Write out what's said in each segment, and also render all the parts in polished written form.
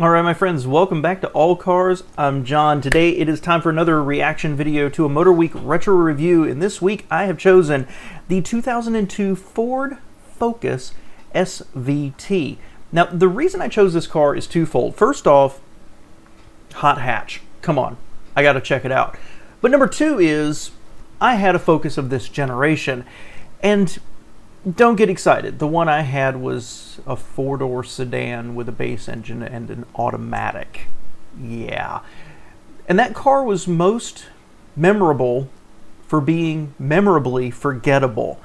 All right, my friends, welcome back to All Cars. I'm John. Today it is time for another reaction video to a MotorWeek retro review. And this week I have chosen the 2002 Ford Focus SVT. Now, the reason I chose this car is twofold. First off, hot hatch. Come on, I got to check it out. But number two is I had a Focus of this generation. And don't get excited. The one I had was a four-door sedan with a base engine and an automatic. Yeah. And that car was most memorable for being memorably forgettable.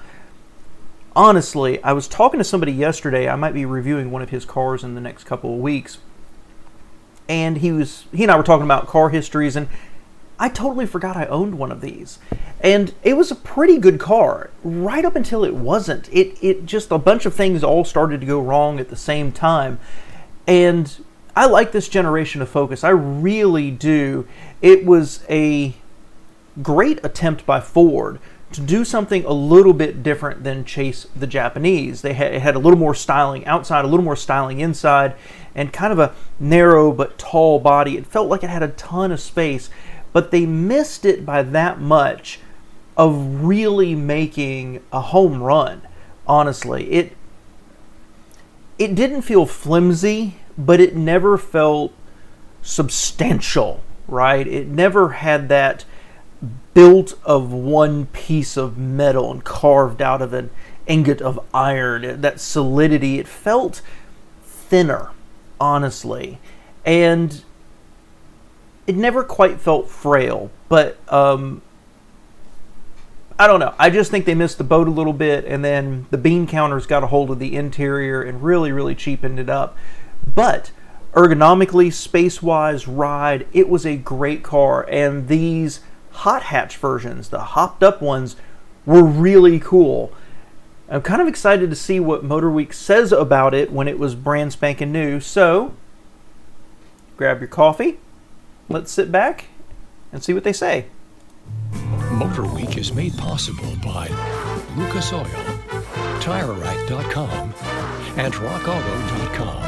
Honestly, I was talking to somebody yesterday. I might be reviewing one of his cars in the next couple of weeks. And he and I were talking about car histories, and I totally forgot I owned one of these. And it was a pretty good car, right up until it wasn't. It just, a bunch of things all started to go wrong at the same time. And I like this generation of Focus. I really do. It was a great attempt by Ford to do something a little bit different than chase the Japanese. It had a little more styling outside, a little more styling inside, and kind of a narrow but tall body. It felt like it had a ton of space. But they missed it by that much of really making a home run, honestly. It didn't feel flimsy, but it never felt substantial, right? It never had that built of one piece of metal and carved out of an ingot of iron, that solidity. It felt thinner, honestly. And it never quite felt frail, but I don't know. I just think they missed the boat a little bit, and then the bean counters got a hold of the interior and really cheapened it up. But ergonomically, space-wise, ride, it was a great car, and these hot hatch versions, the hopped up ones, were really cool. I'm kind of excited to see what MotorWeek says about it when it was brand spanking new. So grab your coffee. Let's sit back and see what they say. MotorWeek is made possible by Lucas Oil, TireRack.com, and RockAuto.com.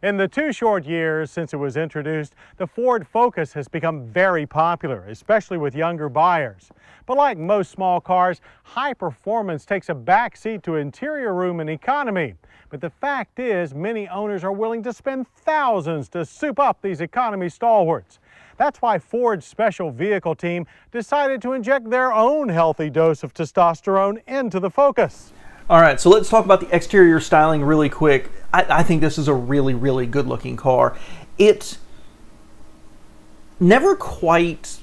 In the 2 short years since it was introduced, the Ford Focus has become very popular, especially with younger buyers. But like most small cars, high performance takes a backseat to interior room and economy. But the fact is, many owners are willing to spend thousands to soup up these economy stalwarts. That's why Ford's special vehicle team decided to inject their own healthy dose of testosterone into the Focus. All right, so let's talk about the exterior styling really quick. I think this is a really good looking car. It never quite,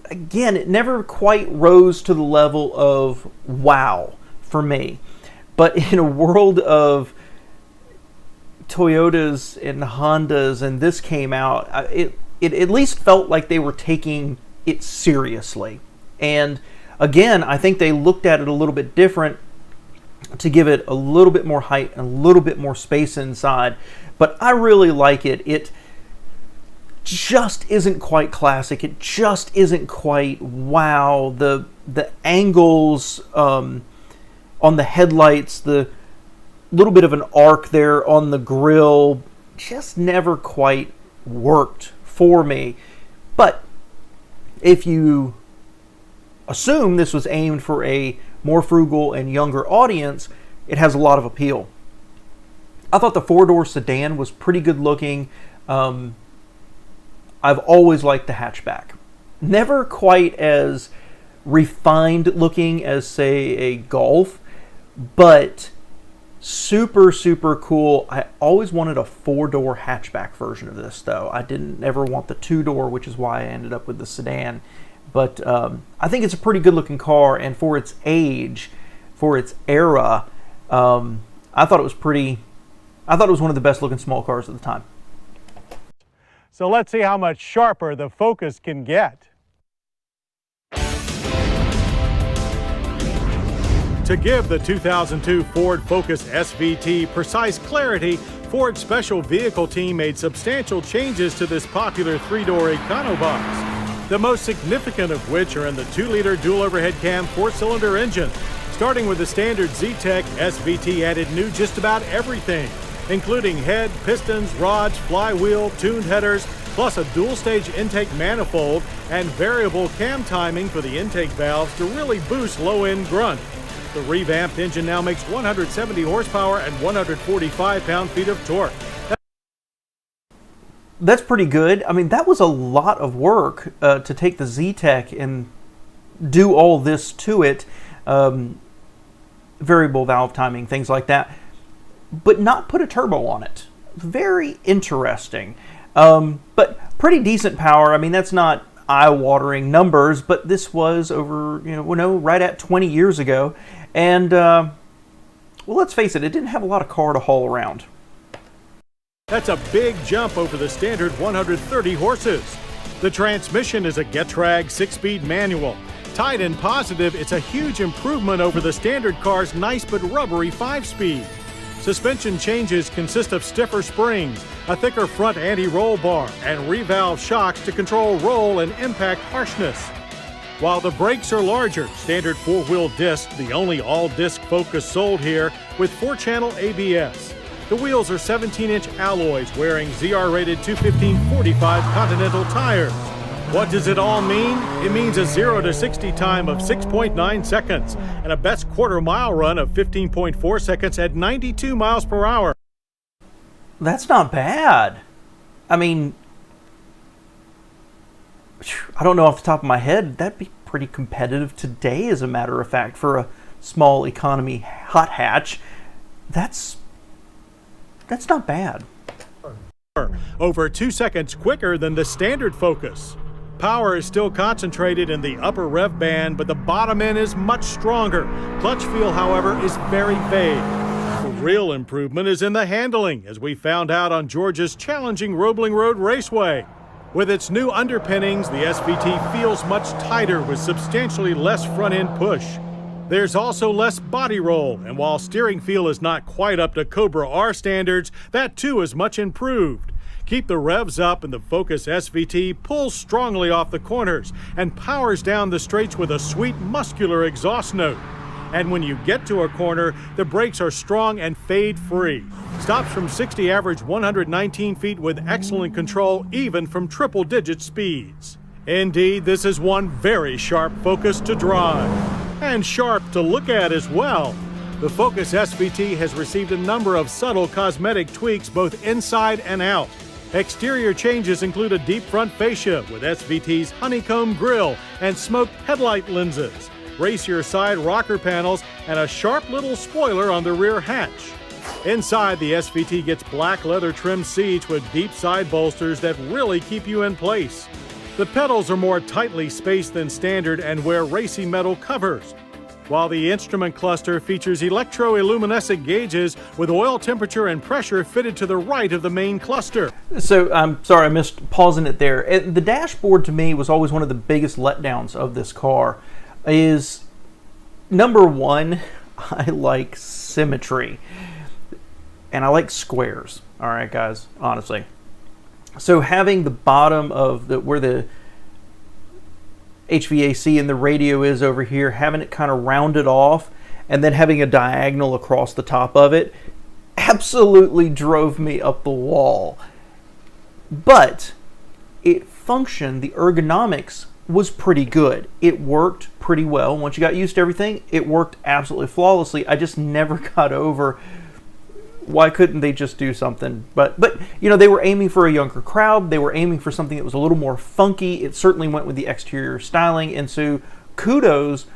again, it never quite rose to the level of wow for me. But in a world of Toyotas and Hondas, and this came out, it at least felt like they were taking it seriously. And again, I think they looked at it a little bit different to give it a little bit more height and a little bit more space inside. But I really like it. It just isn't quite classic. It just isn't quite wow. The angles on the headlights, the little bit of an arc there on the grill, just never quite worked for me. But if you assume this was aimed for a more frugal and younger audience, it has a lot of appeal. I thought the four-door sedan was pretty good looking. I've always liked the hatchback. Never quite as refined looking as, say, a Golf, but super cool. I always wanted a four-door hatchback version of this, though. I didn't ever want the two-door, which is why I ended up with the sedan. But I think it's a pretty good looking car, and for its age, for its era, I thought it was one of the best looking small cars at the time. So let's see how much sharper the Focus can get. To give the 2002 Ford Focus SVT precise clarity, Ford's special vehicle team made substantial changes to this popular 3-door econobox. The most significant of which are in the 2-liter dual overhead cam 4-cylinder engine, Starting with the standard Z-Tech, SVT added new just about everything, including head, pistons, rods, flywheel, tuned headers, plus a dual-stage intake manifold and variable cam timing for the intake valves to really boost low-end grunt. The revamped engine now makes 170 horsepower and 145 pound-feet of torque. That's pretty good. I mean, that was a lot of work to take the Z-Tech and do all this to it. Variable valve timing, things like that, but not put a turbo on it. Very interesting. But pretty decent power. I mean, that's not eye-watering numbers, but this was over, right at 20 years ago. And, well, let's face it, it didn't have a lot of car to haul around. That's a big jump over the standard 130 horses. The transmission is a Getrag 6-speed manual. Tight and positive, it's a huge improvement over the standard car's nice but rubbery 5-speed. Suspension changes consist of stiffer springs, a thicker front anti-roll bar, and revalve shocks to control roll and impact harshness. While the brakes are larger, standard 4-wheel disc, the only all-disc Focus sold here, with 4-channel ABS. The wheels are 17-inch alloys wearing ZR-rated 215/45 Continental tires. What does it all mean? It means a 0 to 60 time of 6.9 seconds and a best quarter-mile run of 15.4 seconds at 92 miles per hour. That's not bad. I mean, I don't know off the top of my head, that'd be pretty competitive today, as a matter of fact, for a small economy hot hatch. That's not bad. Over 2 seconds quicker than the standard Focus. Power is still concentrated in the upper rev band, but the bottom end is much stronger. Clutch feel, however, is very vague. The real improvement is in the handling, as we found out on Georgia's challenging Roebling Road Raceway. With its new underpinnings, the SVT feels much tighter with substantially less front-end push. There's also less body roll, and while steering feel is not quite up to Cobra R standards, that too is much improved. Keep the revs up and the Focus SVT pulls strongly off the corners and powers down the straights with a sweet muscular exhaust note. And when you get to a corner, the brakes are strong and fade-free. Stops from 60 average 119 feet with excellent control, even from triple-digit speeds. Indeed, this is one very sharp Focus to drive. And sharp to look at as well. The Focus SVT has received a number of subtle cosmetic tweaks both inside and out. Exterior changes include a deep front fascia with SVT's honeycomb grille and smoked headlight lenses, racier side rocker panels, and a sharp little spoiler on the rear hatch. Inside, the SVT gets black leather trimmed seats with deep side bolsters that really keep you in place. The pedals are more tightly spaced than standard and wear racy metal covers, while the instrument cluster features electroluminescent gauges with oil temperature and pressure fitted to the right of the main cluster. So I'm sorry, I missed pausing it there. The dashboard to me was always one of the biggest letdowns of this car. Is number one, I like symmetry. And I like squares. All right, guys, honestly. So having the bottom of where the HVAC and the radio is over here, having it kind of rounded off, and then having a diagonal across the top of it, absolutely drove me up the wall. But it functioned, the ergonomics was pretty good. It worked pretty well. Once you got used to everything, it worked absolutely flawlessly. I just never got over why couldn't they just do something? But you know, they were aiming for a younger crowd. They were aiming for something that was a little more funky. It certainly went with the exterior styling. And so kudos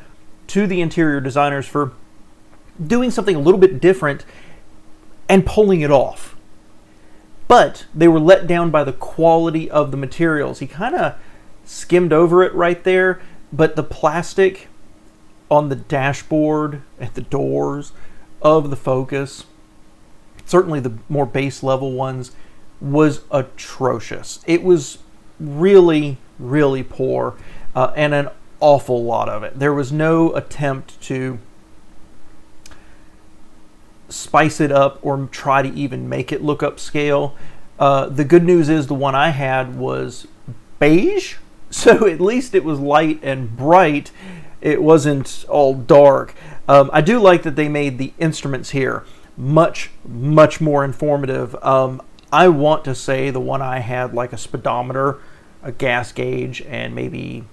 to the interior designers for doing something a little bit different and pulling it off. But they were let down by the quality of the materials. He kind of skimmed over it right there, but the plastic on the dashboard and the doors of the Focus, certainly the more base level ones, was atrocious. It was really, really poor, and an awful lot of it. There was no attempt to spice it up or try to even make it look upscale. The good news is the one I had was beige, so at least it was light and bright. it wasn't all dark. I do like that they made the instruments here much more informative. I want to say the one I had like a speedometer, a gas gauge, and maybe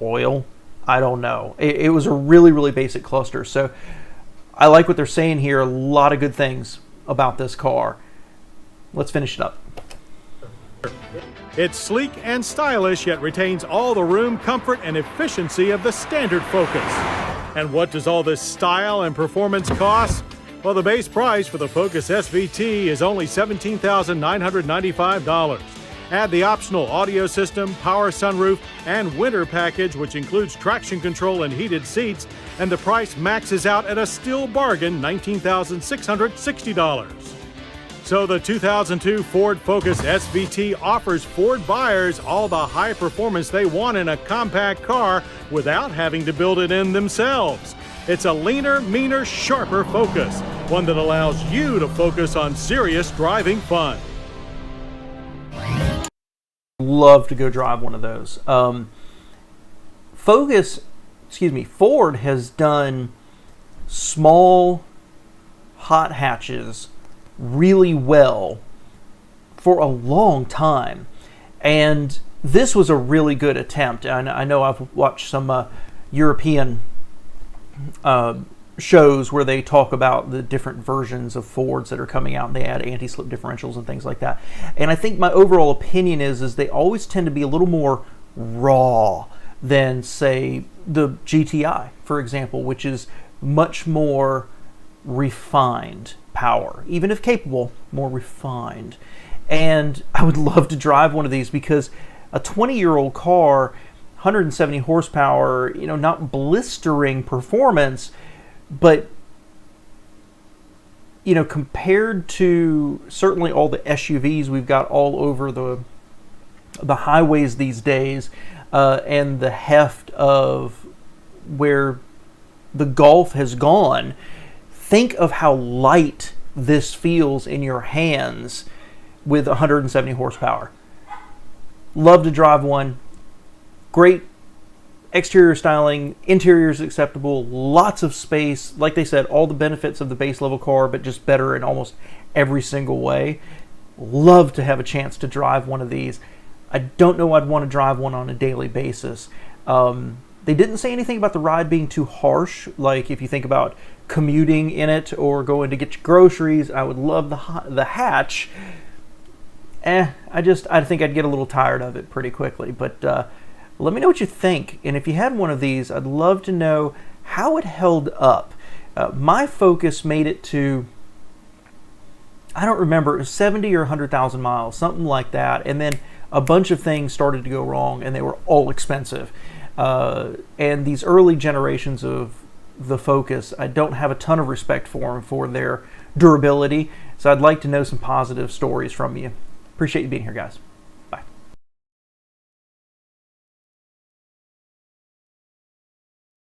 oil. I don't know. It was a really basic cluster. So I like what they're saying here. A lot of good things about this car. Let's finish it up. It's sleek and stylish, yet retains all the room, comfort, and efficiency of the standard Focus. And what does all this style and performance cost? Well, the base price for the Focus SVT is only $17,995. Add the optional audio system, power sunroof, and winter package, which includes traction control and heated seats, and the price maxes out at a still bargain $19,660. So the 2002 Ford Focus SVT offers Ford buyers all the high performance they want in a compact car without having to build it in themselves. It's a leaner, meaner, sharper Focus, one that allows you to focus on serious driving fun. Love to go drive one of those. Ford has done small hot hatches really well for a long time, and this was a really good attempt. And I know I've watched some European shows where they talk about the different versions of Fords that are coming out, and they add anti-slip differentials and things like that. And I think my overall opinion is they always tend to be a little more raw than, say, the GTI, for example, which is much more refined power, even if capable, more refined. And I would love to drive one of these because a 20-year-old car, 170 horsepower, not blistering performance, but compared to certainly all the SUVs we've got all over the highways these days, and the heft of where the Golf has gone, think of how light this feels in your hands with 170 horsepower. Love to drive one. Great exterior styling, interior is acceptable, lots of space. Like they said, all the benefits of the base level car, but just better in almost every single way. Love to have a chance to drive one of these. I don't know I'd want to drive one on a daily basis. They didn't say anything about the ride being too harsh, like if you think about commuting in it or going to get your groceries. I would love the hatch. I think I'd get a little tired of it pretty quickly, but let me know what you think. And if you had one of these, I'd love to know how it held up. My Focus made it to, I don't remember, it was 70 or 100,000 miles, something like that. And then a bunch of things started to go wrong, and they were all expensive. And these early generations of the Focus, I don't have a ton of respect for them for their durability. So I'd like to know some positive stories from you. Appreciate you being here, guys.